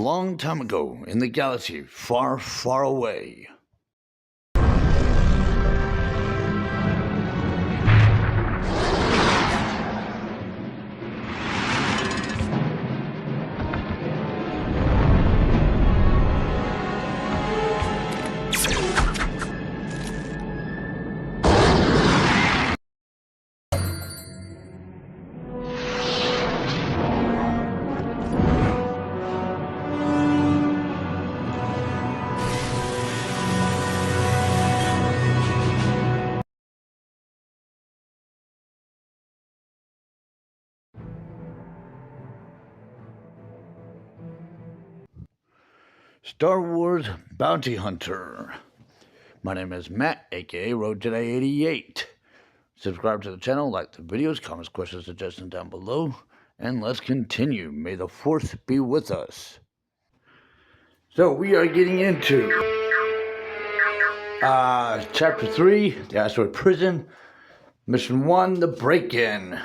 Long time ago, in the galaxy far, far away. Star Wars Bounty Hunter. My name is Matt, aka Road Jedi 88. Subscribe to the channel, like the videos, comments, questions, suggestions down below, and let's continue. May the Fourth be with us. So we are getting into Chapter 3, the Asteroid Prison, Mission 1, the Break-In.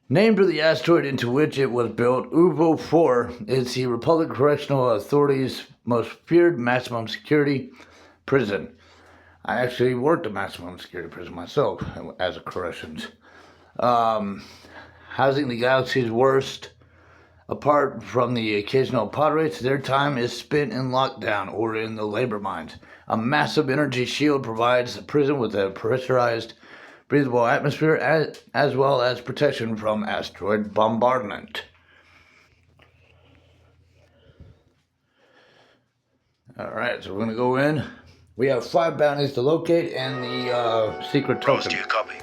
Named for the asteroid into which it was built, UVO 4 is the Republic Correctional Authority's most feared maximum security prison. I actually worked at maximum security prison myself as a corrections. Housing the galaxy's worst. Apart from the occasional pod rates, their time is spent in lockdown or in the labor mines. A massive energy shield provides the prison with a pressurized, breathable atmosphere as well as protection from asteroid bombardment. Alright, so we're going to go in. We have 5 bounties to locate and the secret token. Do you copy?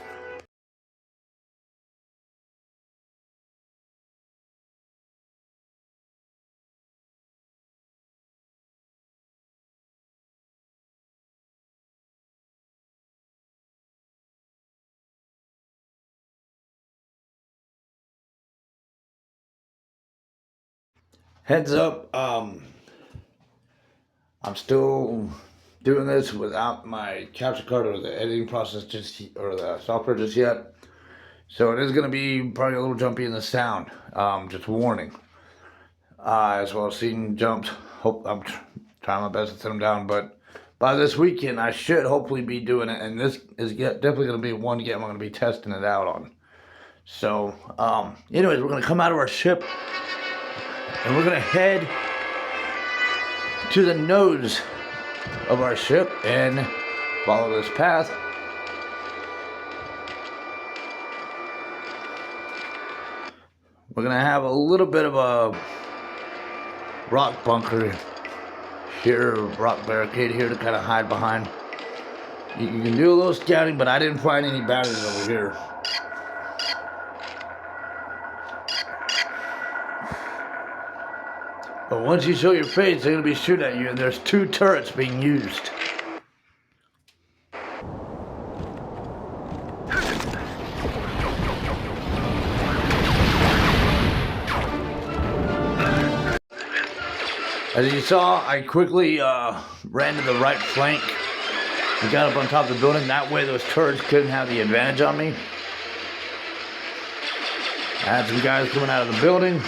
Heads up, I'm still doing this without my capture card or the editing process or the software just yet. So it is going to be probably a little jumpy in the sound, just warning. As well as seeing jumps. I'm trying my best to set them down, but by this weekend I should hopefully be doing it, and this is definitely going to be one game I'm going to be testing it out on. So, anyways, we're going to come out of our ship. And we're going to head to the nose of our ship and follow this path. We're going to have a little bit of a rock bunker here, rock barricade here to kind of hide behind. You can do a little scouting, but I didn't find any bounties over here. But once you show your face, they're going to be shooting at you, and there's 2 turrets being used. As you saw, I quickly ran to the right flank and got up on top of the building. That way those turrets couldn't have the advantage on me. I had some guys coming out of the building.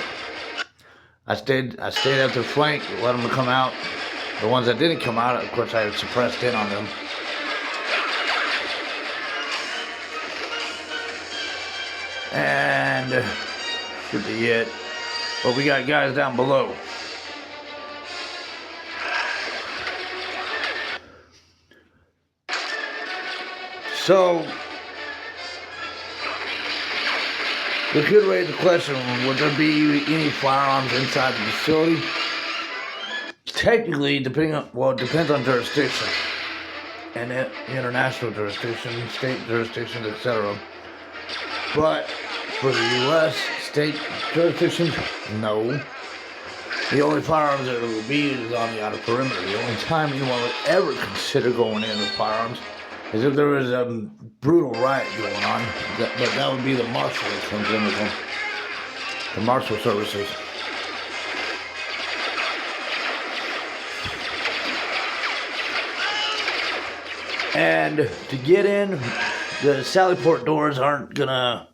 I stayed at their flank, let them come out. The ones that didn't come out, of course, I had suppressed in on them. And should be it. But we got guys down below. So we could raise the question, would there be any firearms inside the facility? Technically, depending on, well, it depends on jurisdiction. And international jurisdiction, state jurisdictions, etc. But for the U.S. state jurisdictions, no. The only firearms that would be is on the outer perimeter. The only time anyone would ever consider going in with firearms is if there was a brutal riot going on, but that would be the marshal that comes in with them, the marshal services. And to get in, the sally port doors aren't gonna,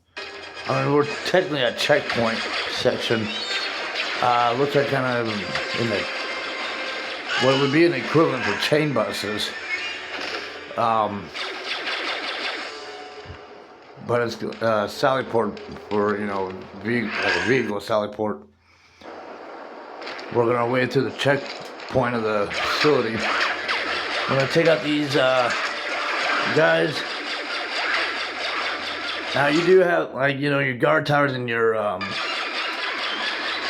I mean, we're technically at checkpoint section, Looks like kind of in the what would be an equivalent for chain buses. But it's sally port for, you know, like a vehicle sally port. Working our way through the checkpoint of the facility. We're gonna take out these guys. Now you do have, like, you know, your guard towers and your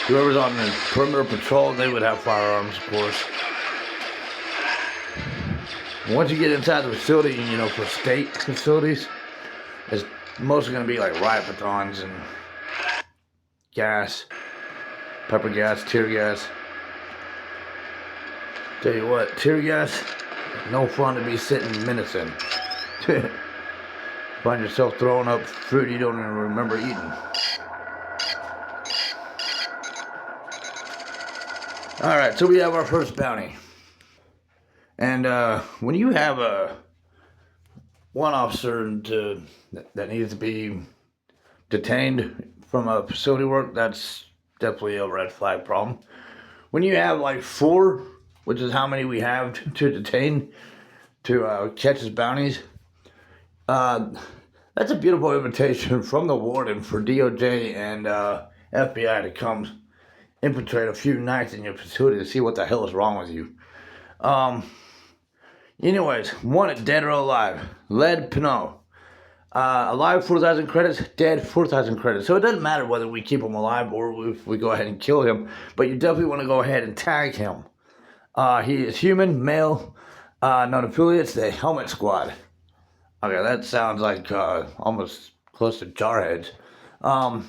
whoever's on the perimeter patrol, they would have firearms, of course. Once you get inside the facility, you know, for state facilities, it's mostly going to be like riot batons and gas, pepper gas, tear gas. Tell you what, tear gas, no fun to be sitting minutes in. Find yourself throwing up food you don't even remember eating. Alright, so we have our first bounty. And when you have one officer that needs to be detained from a facility work, that's definitely a red flag problem. When you have like 4, which is how many we have to detain to catch his bounties, that's a beautiful invitation from the warden for DOJ and FBI to come infiltrate a few nights in your facility to see what the hell is wrong with you. Anyways, wanted dead or alive. Lead Pinot. Alive 4,000 credits, dead 4,000 credits. So it doesn't matter whether we keep him alive or if we go ahead and kill him, but you definitely want to go ahead and tag him. He is human, male, non-affiliates, the Helmet Squad. Okay, that sounds like almost close to Jarheads. Not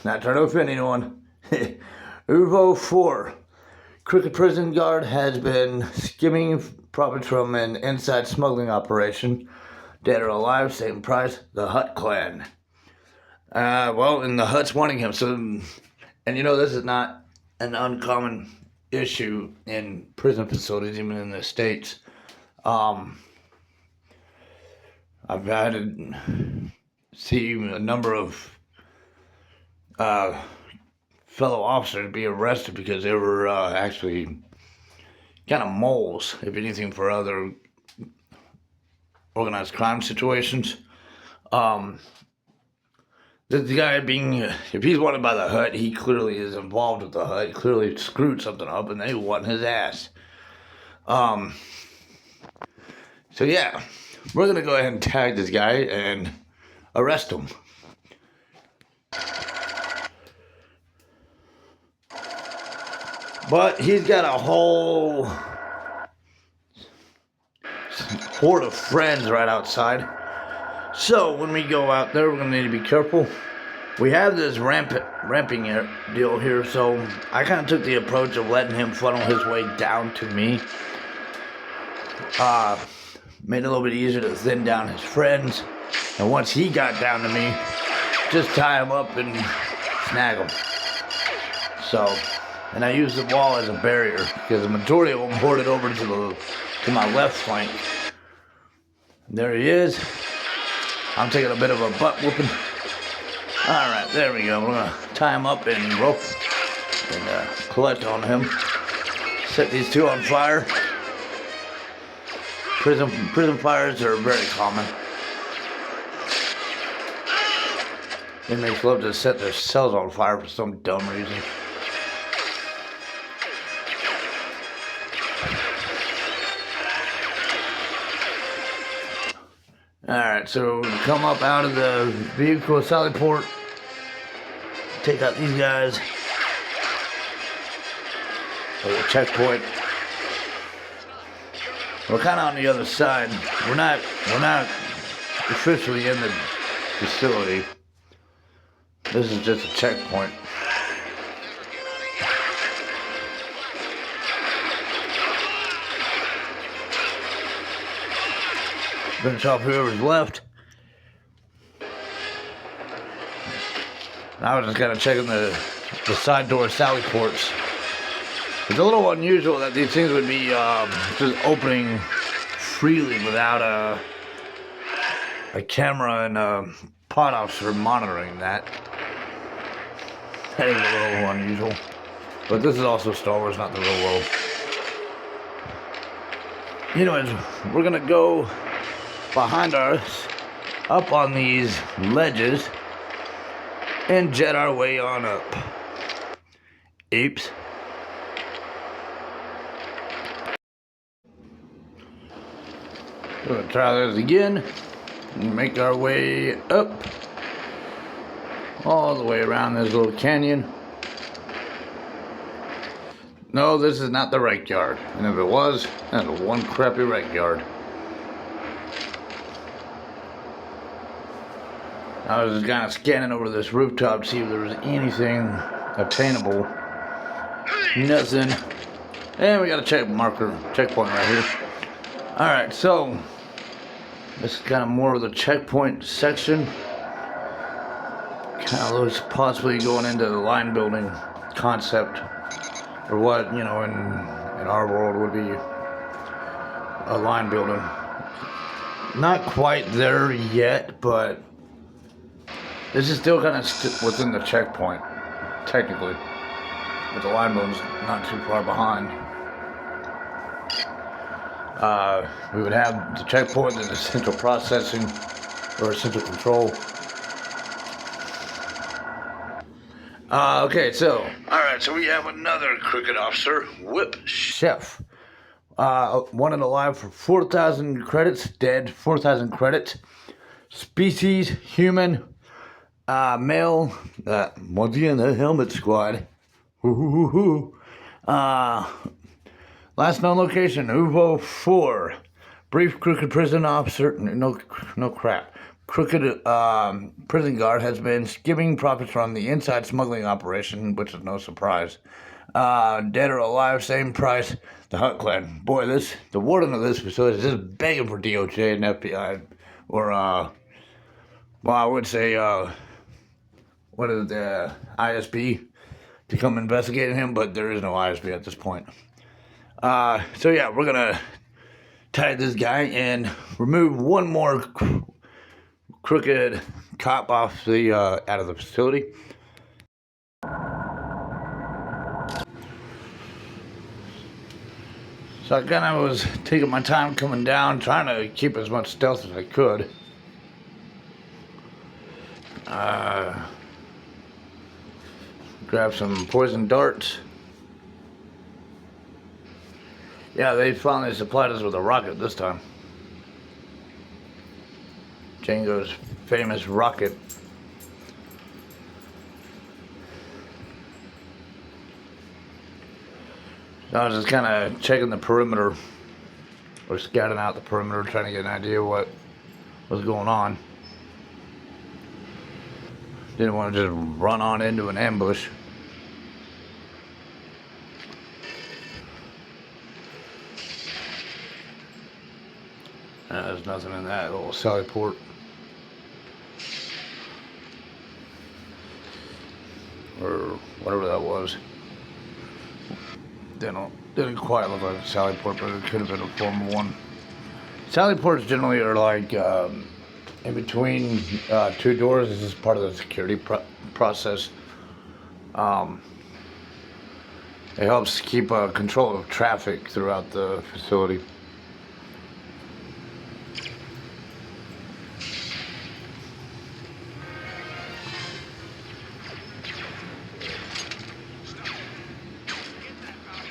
trying to offend anyone. Uvo 4. Crooked prison guard has been skimming profits from an inside smuggling operation. Dead or alive, same price. The Hut Clan. Well, and the Hut's wanting him. So, and you know, this is not an uncommon issue in prison facilities, even in the States. I've had to see a number of fellow officers be arrested because they were actually kind of moles, if anything, for other organized crime situations. The guy being, if he's wanted by the Hut, he clearly is involved with the Hut. He clearly screwed something up and they want his ass. So yeah, we're going to go ahead and tag this guy and arrest him. But he's got a whole horde of friends right outside. So when we go out there, we're going to need to be careful. We have this ramping deal here, so I kind of took the approach of letting him funnel his way down to me. Made it a little bit easier to thin down his friends. And once he got down to me, just tie him up and snag him. So, and I used the wall as a barrier because the majority of them boarded over to my left flank. There he is. I'm taking a bit of a butt whooping. Alright, there we go. We're going to tie him up and rope and collect on him. Set these two on fire. Prison fires are very common. Inmates love to set their cells on fire for some dumb reason. Alright, so we come up out of the vehicle sally port. Take out these guys. At the checkpoint. We're kind of on the other side. We're not officially in the facility. This is just a checkpoint. Finish off whoever's left. I was just kind of checking the side door sally ports. It's a little unusual that these things would be just opening freely without a camera and a pod officer monitoring that. That is a little unusual. But this is also Star Wars, not the real world. Anyways, we're gonna go behind us, up on these ledges, and jet our way on up. Apes. We're gonna try this again and make our way up all the way around this little canyon. No, this is not the rec yard. And if it was, that's one crappy rec yard. I was just kind of scanning over this rooftop to see if there was anything obtainable. Nothing. And we got a checkpoint right here. Alright, so this is kind of more of the checkpoint section. Kind of looks possibly going into the line building concept. Or what, you know, in our world would be a line building. Not quite there yet, but this is still kind of within the checkpoint, technically. But the line building's not too far behind. We would have the checkpoint and the central processing, or central control. Okay, so, alright, so we have another cricket officer, Whip Chef. Wanted alive for 4,000 credits, dead 4,000 credits. Species, human, male, once again, the helmet squad. Last known location, UVO 4. Brief crooked prison officer, no crap. Crooked prison guard has been skimming profits from the inside smuggling operation, which is no surprise. Dead or alive, same price. The Hunt Clan. Boy, the warden of this facility is just begging for DOJ and FBI, or well, I would say what is the ISP to come investigate him, but there is no ISP at this point. So yeah, we're gonna tie this guy and remove one more crooked cop off the out of the facility. So I kind of was taking my time coming down, trying to keep as much stealth as I could. Grab some poison darts. Yeah, they finally supplied us with a rocket this time. Django's famous rocket. I was just kind of checking the perimeter, or scouting out the perimeter, trying to get an idea what was going on. Didn't want to just run on into an ambush. There's nothing in that little sally port. Or whatever that was. Didn't quite look like a sally port, but it could have been a Formula 1. Sally ports generally are like in between two doors. This is part of the security process. It helps keep control of traffic throughout the facility.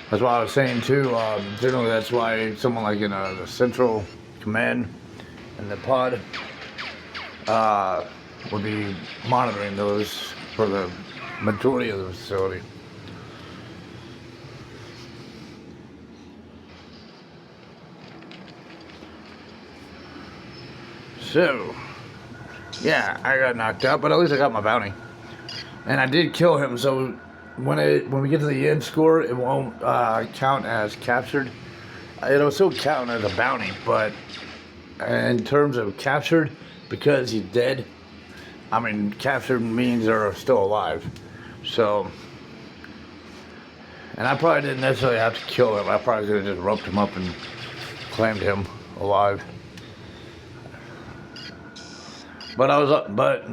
That's why I was saying too, generally that's why someone like in the central command and the pod would be monitoring those for the majority of the facility. So, yeah, I got knocked out, but at least I got my bounty. And I did kill him, so when we get to the end score, it won't count as captured. It'll still count as a bounty, but in terms of captured, because he's dead, I mean, captured means they're still alive. So, and I probably didn't necessarily have to kill him. I probably could have just roped him up and claimed him alive. But but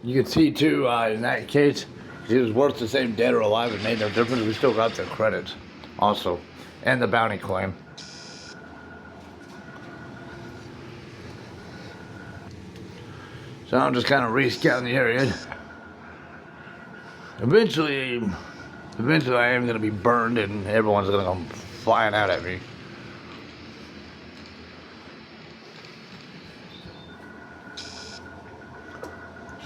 you can see too, in that case, He was worth the same dead or alive. It made no difference. We still got the credits also. And the bounty claim. So I'm just kind of re-scouting the area. Eventually I am going to be burned and everyone's going to come flying out at me.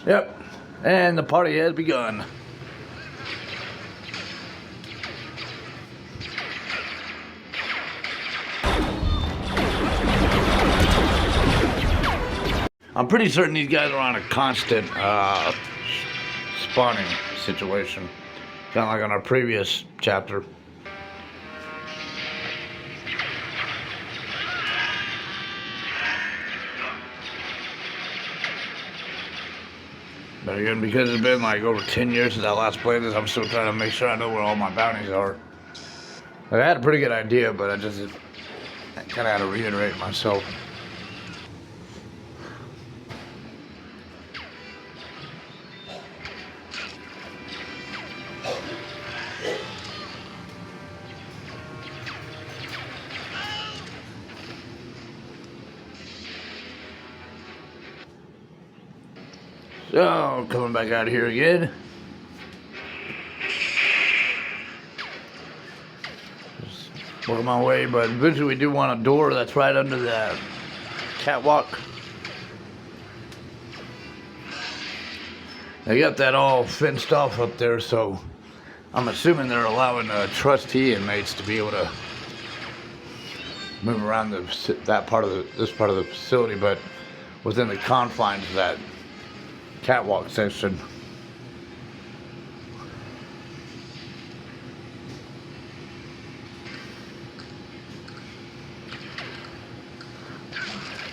Yep, and the party has begun. I'm pretty certain these guys are on a constant spawning situation, kind of like on our previous chapter. But again, because it's been like over 10 years since I last played this, I'm still trying to make sure I know where all my bounties are. Like, I had a pretty good idea, but I kind of had to reiterate myself. So, coming back out here again. Just working my way, but eventually we do want a door that's right under the catwalk. They got that all fenced off up there, so I'm assuming they're allowing trustee inmates to be able to move around this part of the facility, but within the confines of that catwalk section.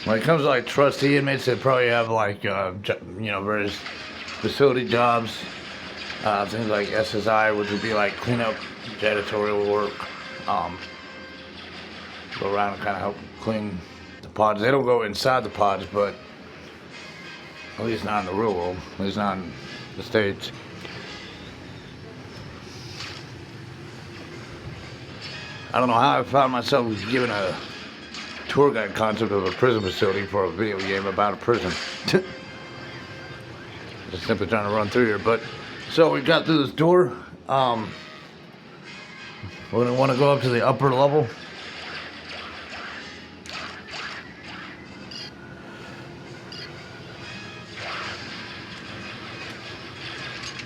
When it comes to like trustee inmates, they probably have like various facility jobs, things like SSI, which would be like cleanup, janitorial work, go around and kind of help clean the pods. They don't go inside the pods, but at least not in the real world, at least not in the States. I don't know how I found myself given a tour guide concept of a prison facility for a video game about a prison. Just simply trying to run through here. But so we got through this door. We're gonna want to go up to the upper level.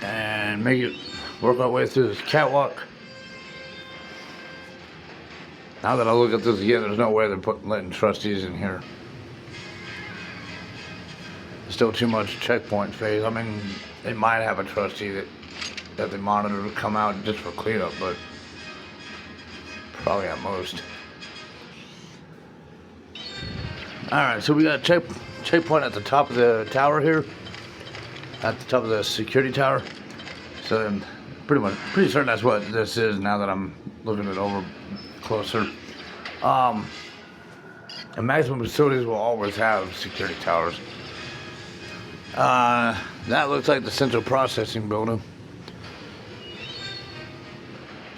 And work our way through this catwalk. Now that I look at this again, there's no way they're letting trustees in here. Still too much checkpoint phase. I mean, they might have a trustee that they monitor to come out just for cleanup, but probably at most. Alright, so we got a checkpoint at the top of the tower here. At the top of the security tower. So I'm pretty certain that's what this is now that I'm looking it over closer. And maximum facilities will always have security towers. That looks like the central processing building.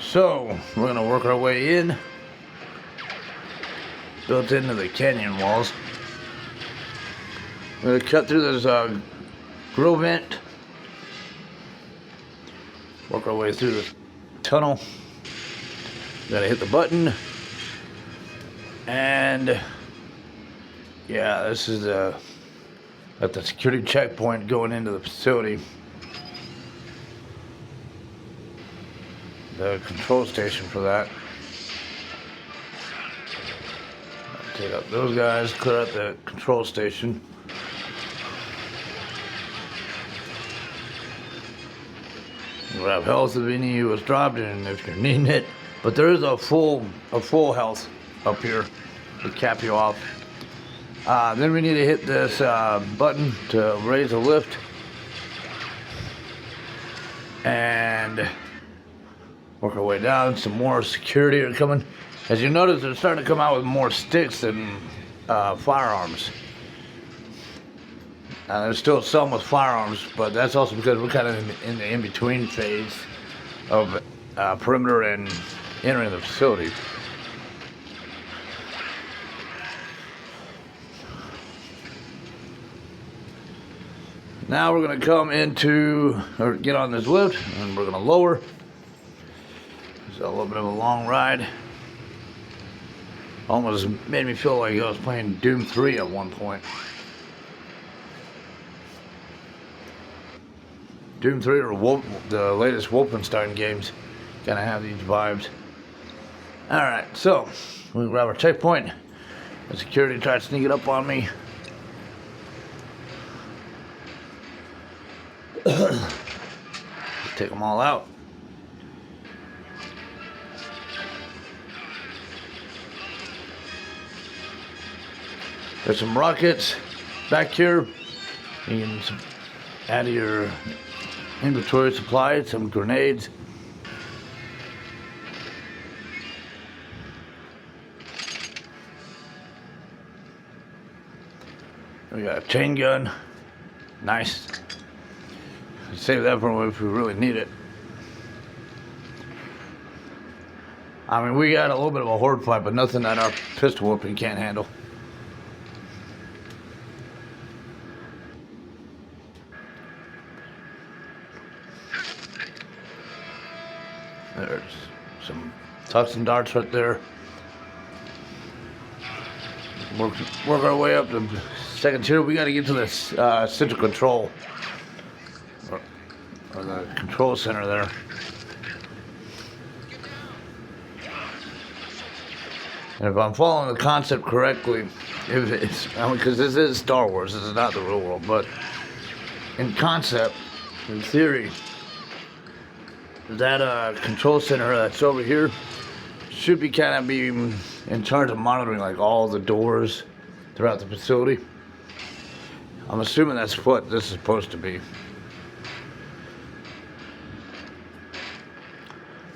So we're gonna work our way in. Built into the canyon walls. We're gonna cut through this grill vent. Work our way through this tunnel. Gotta hit the button. And yeah, this is at the security checkpoint going into the facility. The control station for that. Take out those guys, clear out the control station. Grab health if any of you was dropped and if you're needing it. But there is a full health up here to cap you off. Then we need to hit this button to raise the lift. And work our way down. Some more security are coming. As you notice, they're starting to come out with more sticks than firearms. There's still some with firearms, but that's also because we're kind of in the in-between phase of perimeter and entering the facility. Now we're going to come into, or get on this lift, and we're going to lower. It's a little bit of a long ride. Almost made me feel like I was playing Doom 3 at one point. Doom 3 or the latest Wolfenstein games kind of have these vibes. Alright, so we grab our checkpoint. The security tried sneaking up on me. Take them all out. There's some rockets back here. You can add to your inventory supply, some grenades. We got a chain gun. Nice. Save that for if we really need it. I mean, we got a little bit of a horde fight, but nothing that our pistol whooping can't handle. There's some tungsten darts right there. Work our way up to second tier. We got to get to this central control, or the control center there. And if I'm following the concept correctly, if it's, I mean, because this is Star Wars, this is not the real world, but in concept, in theory, that control center that's over here should be kind of be in charge of monitoring like all the doors throughout the facility. I'm assuming that's what this is supposed to be.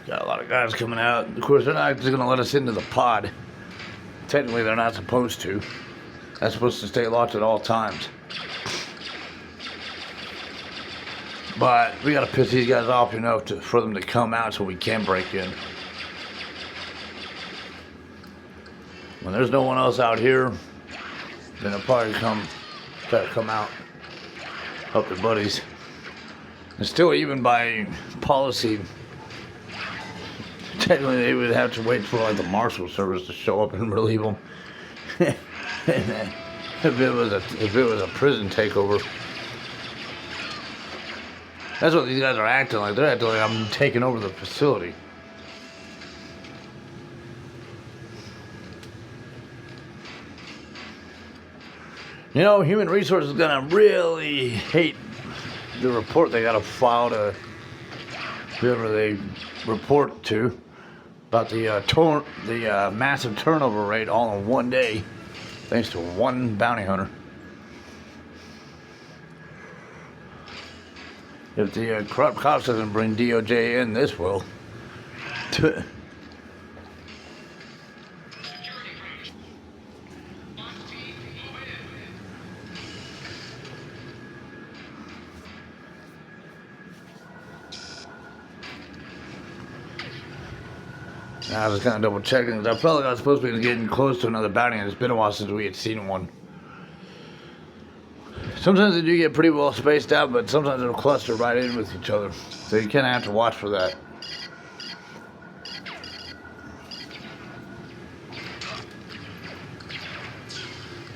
Got a lot of guys coming out. Of course, they're not just going to let us into the pod. Technically, they're not supposed to. That's supposed to stay locked at all times. But we got to piss these guys off enough for them to come out so we can break in. When there's no one else out here, then they'll probably try to come out, help their buddies. And still, even by policy, technically they would have to wait for like the marshal service to show up and relieve them. if it was a prison takeover. That's what these guys are acting like. They're acting like I'm taking over the facility. You know, Human Resources is gonna really hate the report they gotta file to whoever they report to about the massive turnover rate all in one day, thanks to one bounty hunter. If the corrupt cops doesn't bring DOJ in, this will. I was kind of double checking because I felt like I was supposed to be getting close to another bounty, and it's been a while since we had seen one. Sometimes they do get pretty well spaced out, but sometimes they'll cluster right in with each other. So you kind of have to watch for that.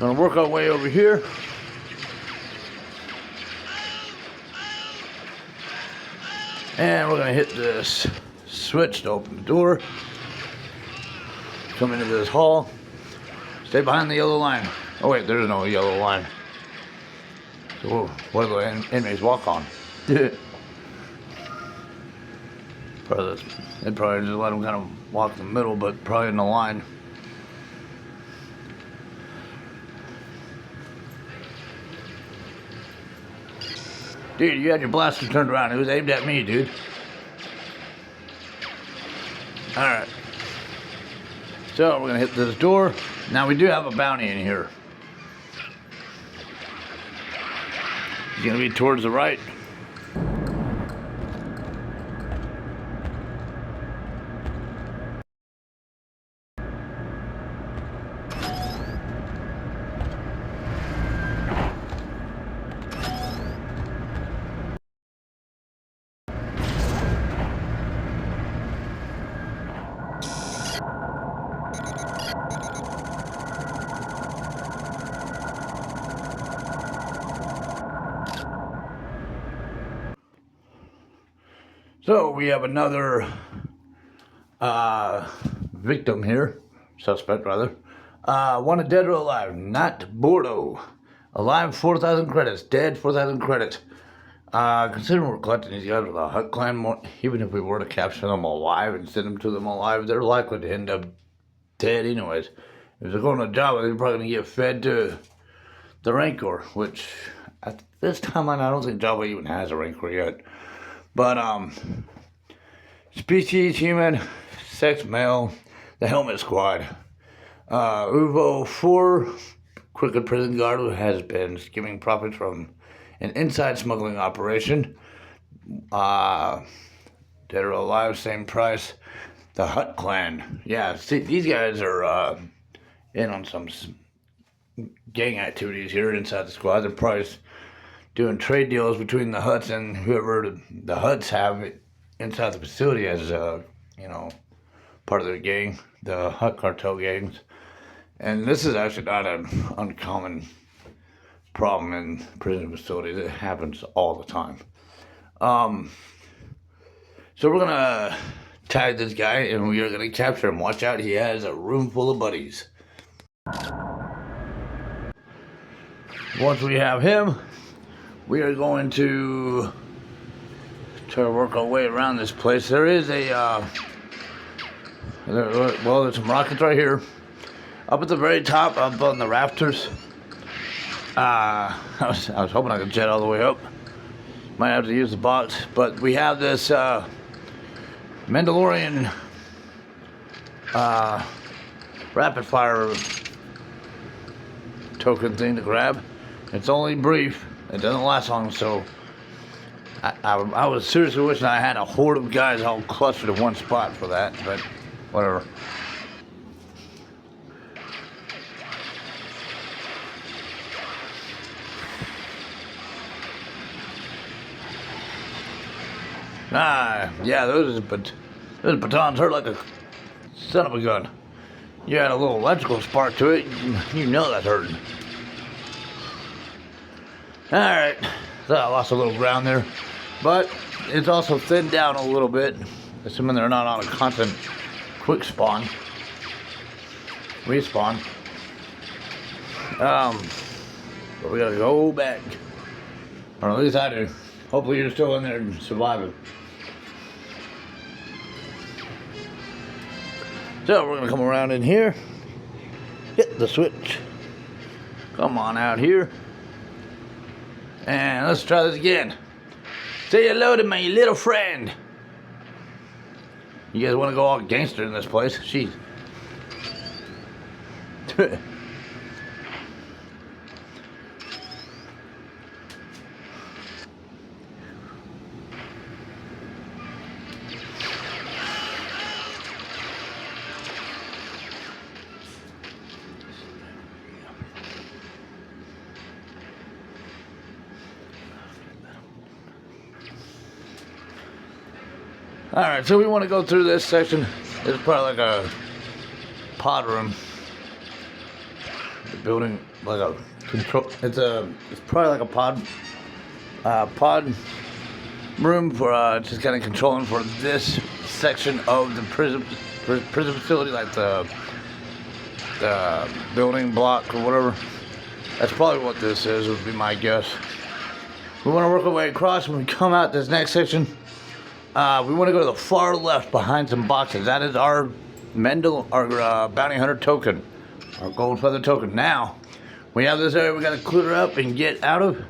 Gonna work our way over here. And we're gonna hit this switch to open the door. Come into this hall. Stay behind the yellow line. Oh wait, there's no yellow line. So what do the inmates walk on? They'd probably just let them kind of walk in the middle, but probably in the line. Dude, you had your blaster turned around. It was aimed at me, dude. Alright. So, we're going to hit this door. Now, we do have a bounty in here. He's gonna be towards the right. So we have another victim here, suspect rather. Wanted dead or alive, not Bordeaux. Alive 4,000 credits, dead 4,000 credits. Considering we're collecting these guys with a Hut Clan, more, even if we were to capture them alive and send them to them alive, they're likely to end up dead anyways. If they're going to Java, they're probably going to get fed to the Rancor, which at this timeline, I don't think Java even has a Rancor yet. But, species human, sex male, the Helmet Squad. Uvo 4, crooked prison guard who has been skimming profits from an inside smuggling operation. Dead or alive, same price. The Hut Clan. Yeah, see, these guys are in on some gang activities here inside the squad. They're probably doing trade deals between the Huts and whoever the Huts have inside the facility as, you know, part of their gang, the Hut cartel gangs. And this is actually not an uncommon problem in prison facilities. It happens all the time. So we're gonna tag this guy and we are gonna capture him. Watch out, he has a room full of buddies. Once we have him, we are going to try to work our way around this place. There is a, there's some rockets right here. Up at the very top, up on the rafters. I was hoping I could jet all the way up. Might have to use the box, but we have this Mandalorian rapid fire token thing to grab. It's only brief. It doesn't last long, so I was seriously wishing I had a horde of guys all clustered in one spot for that, but whatever. Yeah, those batons hurt like a son of a gun. You had a little electrical spark to it, you know that's hurting. Alright, so I lost a little ground there, but it's also thinned down a little bit, assuming they're not on a constant quick spawn, respawn. But we gotta go back, or at least I do. Hopefully you're still in there and surviving. So we're gonna come around in here, hit the switch, come on out here, and let's try this again. Say hello to my little friend. You guys want to go all gangster in this place? Jeez. Alright, so we want to go through this section. It's probably like a pod room. The building, like a control. It's probably like a pod room for just kind of controlling for this section of the prison facility, like the building block or whatever. That's probably what this is, would be my guess. We want to work our way across. When we come out this next section, we want to go to the far left behind some boxes. That is our bounty hunter token, our gold feather token. Now, we have this area we got to clear up and get out of.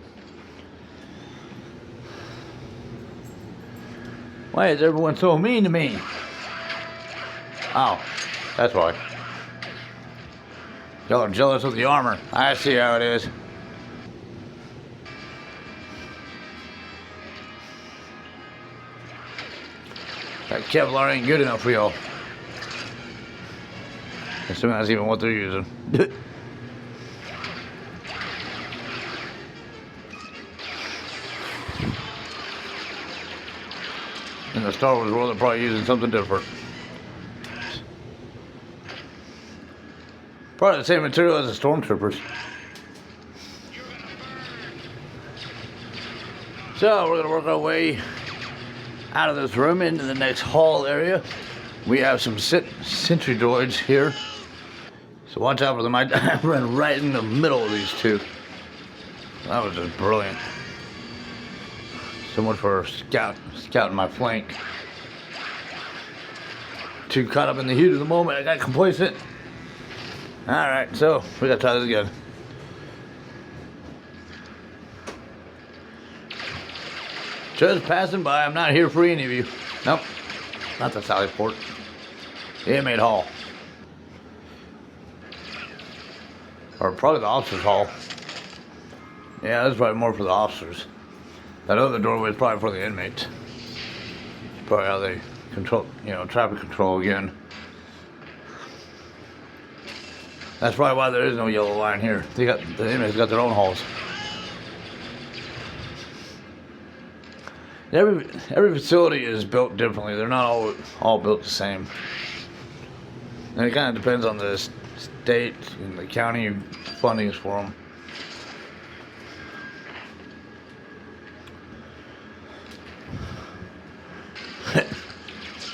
Why is everyone so mean to me? Oh, that's why. Y'all are jealous of the armor. I see how it is. That Kevlar ain't good enough for y'all. Assuming that's even what they're using. In the Star Wars world, they're probably using something different. Probably the same material as the Stormtroopers. So we're going to work our way out of this room into the next hall area. We have some sentry droids here. So watch out for them. I ran right in the middle of these two. That was just brilliant. So much for scouting my flank. Too caught up in the heat of the moment, I got complacent. Alright, so we gotta try this again. Just passing by, I'm not here for any of you. Nope, not the Sallyport. The inmate hall. Or probably the officers' hall. Yeah, that's probably more for the officers. That other doorway is probably for the inmates. It's probably how they control, traffic control again. That's probably why there is no yellow line here. The inmates got their own halls. Every facility is built differently. They're not all built the same. And it kind of depends on the state and the county fundings for them.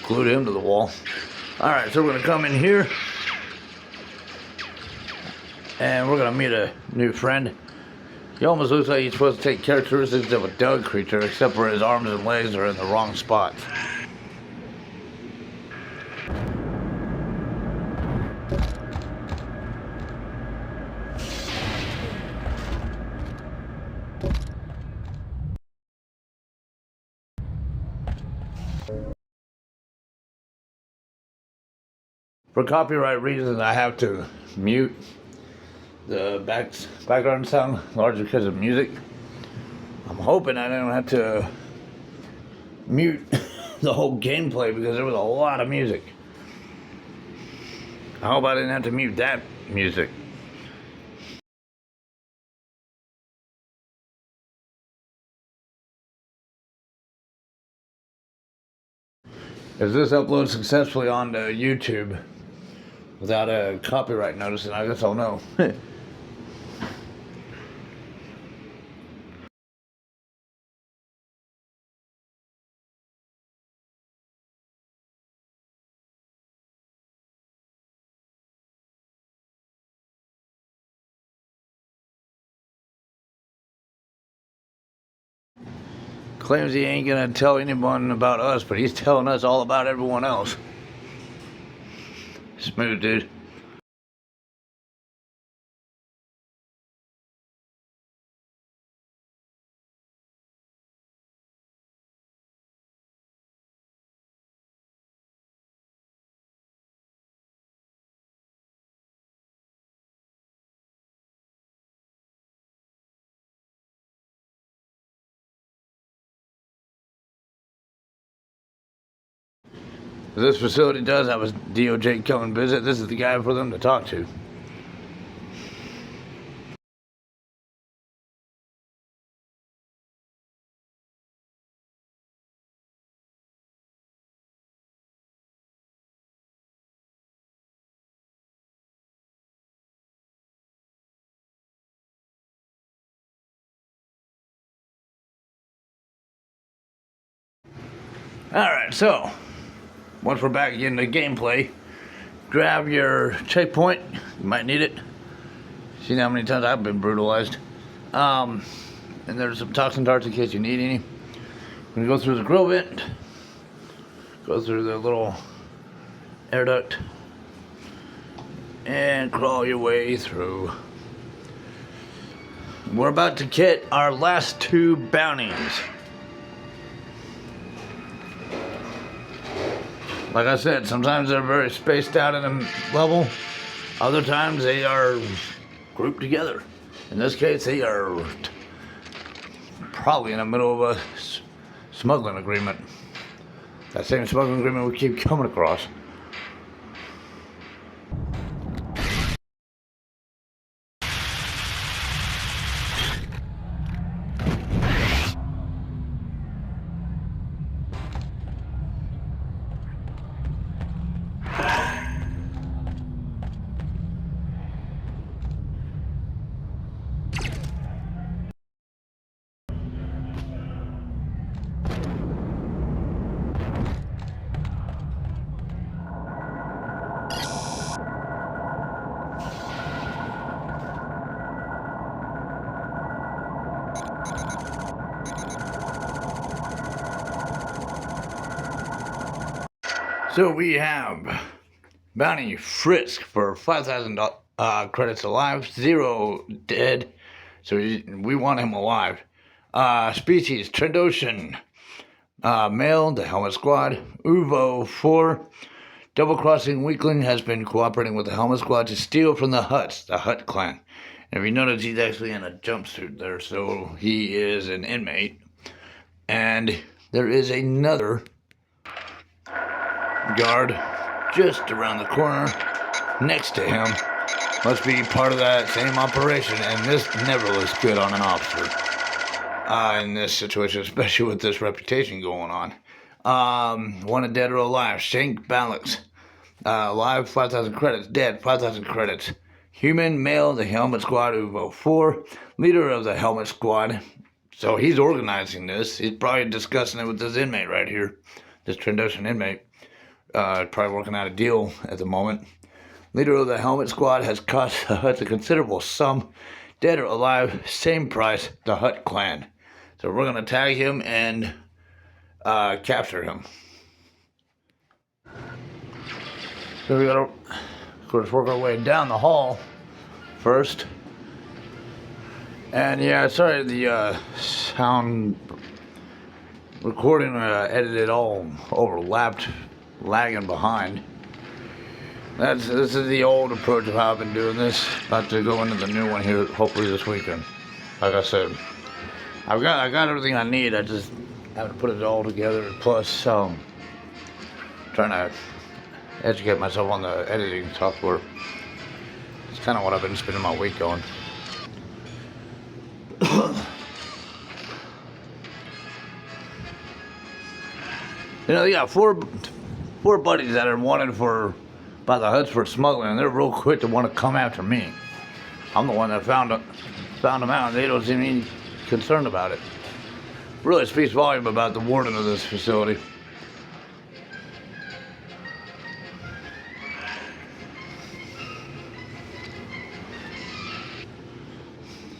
Glued him to the wall. Alright, so we're going to come in here. And we're going to meet a new friend. He almost looks like he's supposed to take characteristics of a dog creature, except for his arms and legs are in the wrong spots. For copyright reasons, I have to mute the background sound largely because of music. I'm hoping I don't have to mute the whole gameplay because there was a lot of music. I hope I didn't have to mute that music. If this uploads successfully onto YouTube without a copyright notice, then I guess I'll know. Claims he ain't gonna tell anyone about us, but he's telling us all about everyone else. Smooth, dude. This facility does have a DOJ come and visit. This is the guy for them to talk to. Alright, so once we're back in the gameplay, grab your checkpoint. You might need it. See how many times I've been brutalized. And there's some toxin darts in case you need any. I'm gonna go through the grill vent, go through the little air duct, and crawl your way through. We're about to get our last two bounties. Like I said, sometimes they're very spaced out in a level. Other times they are grouped together. In this case, they are probably in the middle of a smuggling agreement. That same smuggling agreement we keep coming across. So we have bounty frisk for 5,000 credits alive, 0 dead. So we want him alive. Species Trandoshan, male, the Helmet Squad. Uvo 4, double crossing weakling, has been cooperating with the Helmet Squad to steal from the Huts, the Hut clan. And if you notice, he's actually in a jumpsuit there, so he is an inmate. And there is another guard just around the corner next to him. Must be part of that same operation, and this never looks good on an officer in this situation, especially with this reputation going on. Wanted dead or alive. Shank Balix, alive, 5,000 credits. Dead, 5,000 credits. Human, male, the Helmet Squad, Uvo 4, leader of the Helmet Squad. So he's organizing this. He's probably discussing it with this inmate right here, this Trandoshan inmate. Probably working out a deal at the moment. Leader of the Helmet Squad has cost the Huts a considerable sum. Dead or alive, same price, the Hut clan. So we're going to tag him and capture him. So we got to, of course, work our way down the hall first. And yeah, sorry, the sound recording edited all overlapped, lagging behind. This is the old approach of how I've been doing this. About to go into the new one here, hopefully this weekend. Like I said, I got everything I need. I just have to put it all together. Plus, trying to educate myself on the editing software. It's kind of what I've been spending my week on. You know, they got four buddies that are wanted by the Huts for smuggling, and they're real quick to want to come after me. I'm the one that found them out, and they don't seem any concerned about it. Really speaks volume about the warden of this facility.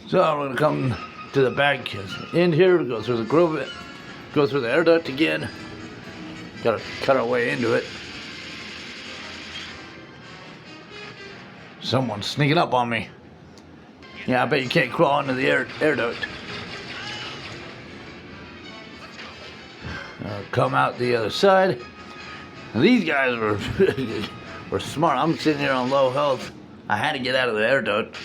So we're gonna come to the back end here, go through the grove, go through the air duct again. Gotta cut our way into it. Someone's sneaking up on me. Yeah, I bet you can't crawl into the air duct. Come out the other side. And these guys were smart. I'm sitting here on low health. I had to get out of the air duct.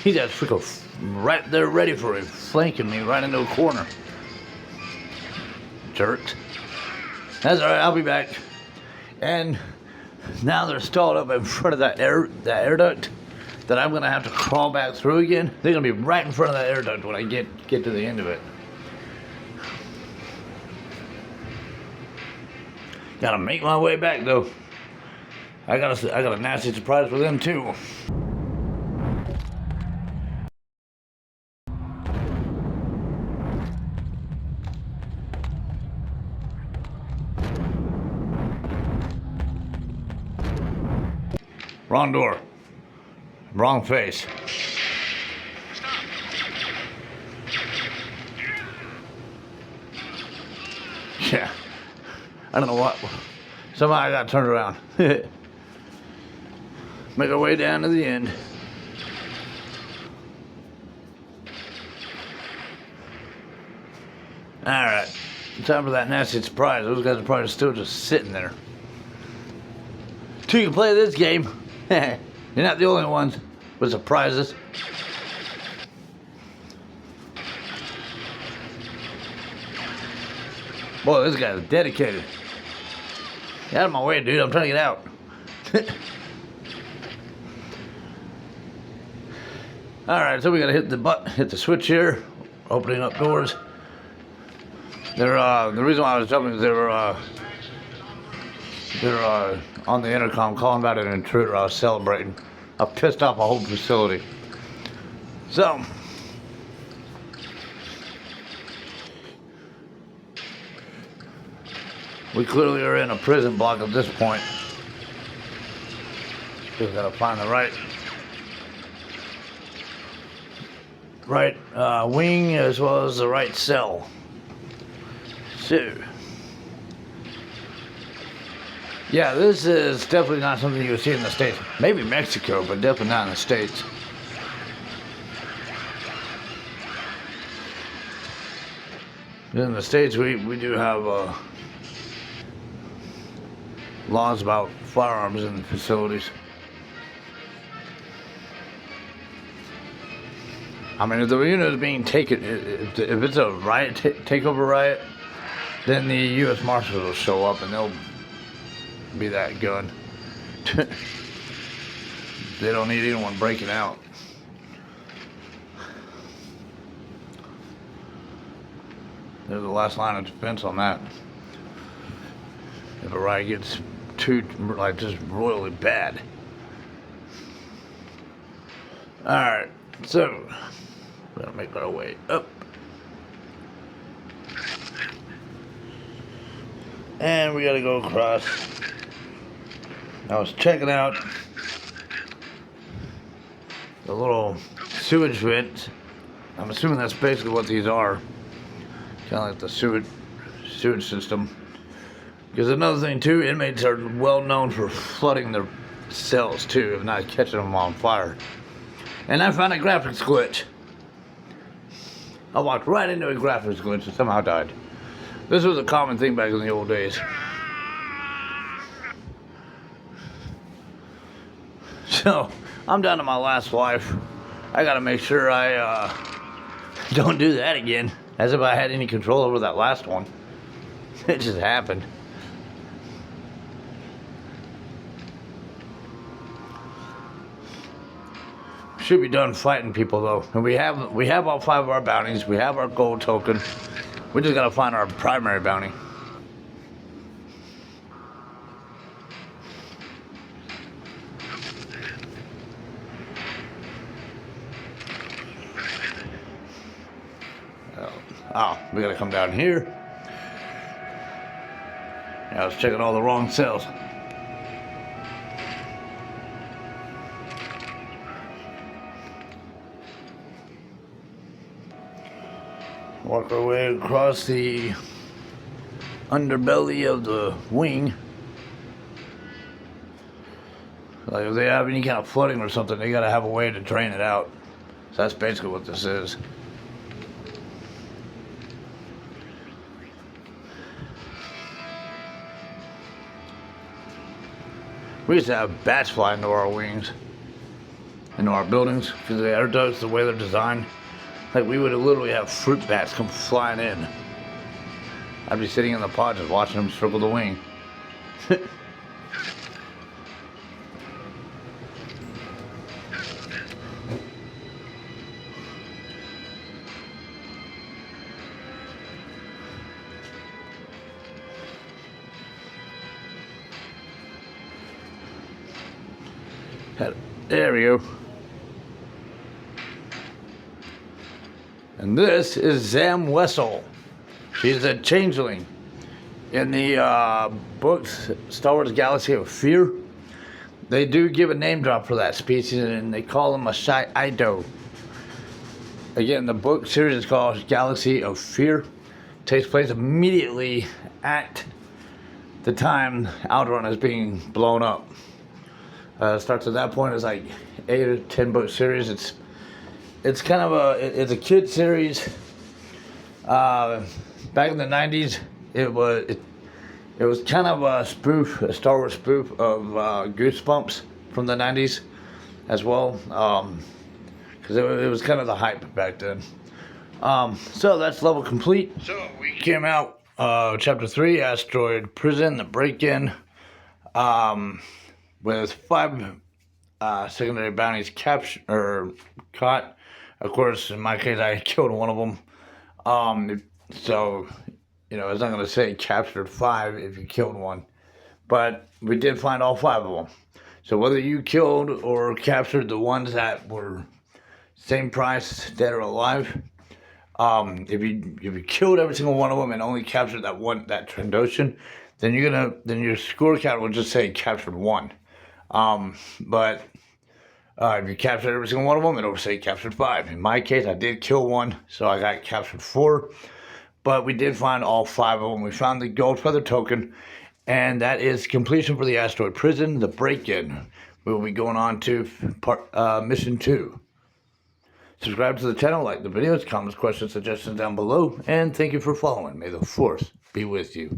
He's just freaking right there ready for it, flanking me right into a corner. Jerks. That's alright, I'll be back. And now they're stalled up in front of that air duct that I'm gonna have to crawl back through again. They're gonna be right in front of that air duct when I get to the end of it. Gotta make my way back though. I got a nasty surprise for them too. Wrong door. Wrong face. Yeah. I don't know what. Somehow I got turned around. Make our way down to the end. Alright. Time for that nasty surprise. Those guys are probably still just sitting there. Two can play this game. You're not the only ones with surprises. Boy, this guy's dedicated. Get out of my way, dude. I'm trying to get out. Alright, so we gotta hit the switch here. Opening up doors. The reason why I was jumping is they were on the intercom calling about an intruder. I was celebrating. I pissed off a whole facility. So, we clearly are in a prison block at this point. Just gotta find the right wing as well as the right cell. So, yeah, this is definitely not something you would see in the States. Maybe Mexico, but definitely not in the States. In the States, we do have laws about firearms in the facilities. I mean, if the unit is being taken, if it's a riot, takeover riot, then the U.S. Marshals will show up and they'll be that gun. They don't need anyone breaking out. They're the last line of defense on that. If a riot gets just royally bad. Alright, so we're gonna make our way up. And we gotta go across. I was checking out the little sewage vents. I'm assuming that's basically what these are. Kind of like the sewage system. Because another thing too, inmates are well known for flooding their cells too, if not catching them on fire. And I found a graphics glitch. I walked right into a graphics glitch and somehow died. This was a common thing back in the old days. So, I'm down to my last life. I gotta make sure I don't do that again. As if I had any control over that last one. It just happened. Should be done fighting people though. And we have all 5 of our bounties. We have our gold token. We just gotta find our primary bounty. Oh, we gotta come down here. Yeah, I was checking all the wrong cells. Walk our way across the underbelly of the wing. Like if they have any kind of flooding or something, they gotta have a way to drain it out. So that's basically what this is. We used to have bats fly into our wings, into our buildings, because the air ducts, the way they're designed. Like we would literally have fruit bats come flying in. I'd be sitting in the pod just watching them circle the wing. There we go. And this is Zam Wessel. She's a changeling. In the books, Star Wars Galaxy of Fear, they do give a name drop for that species, and they call them a Shy Ido. Again, the book series is called Galaxy of Fear. It takes place immediately at the time Alderaan is being blown up. Starts at that point. It's like 8 or 10 book series. It's kind of it's a kid series. Back in the 90s, it was kind of a spoof, a Star Wars spoof of Goosebumps from the 90s as well, because it was kind of the hype back then. So that's level complete. So we came out chapter 3, Asteroid Prison, the break-in. with 5 secondary bounties captured or caught. Of course, in my case, I killed one of them. So, you know, it's not going to say captured 5 if you killed one. But we did find all 5 of them. So whether you killed or captured the ones that were same price, dead or alive, if you killed every single one of them and only captured that Trandoshan, then your score count will just say captured 1. But if you captured every single one of them, it'll say captured 5. In my case, I did kill 1, so I got captured 4. But we did find all 5 of them. We found the gold feather token, and that is completion for the asteroid prison, the break-in. We will be going on to mission 2. Subscribe to the channel, like the videos, comments, questions, suggestions down below, and thank you for following. May the Force be with you.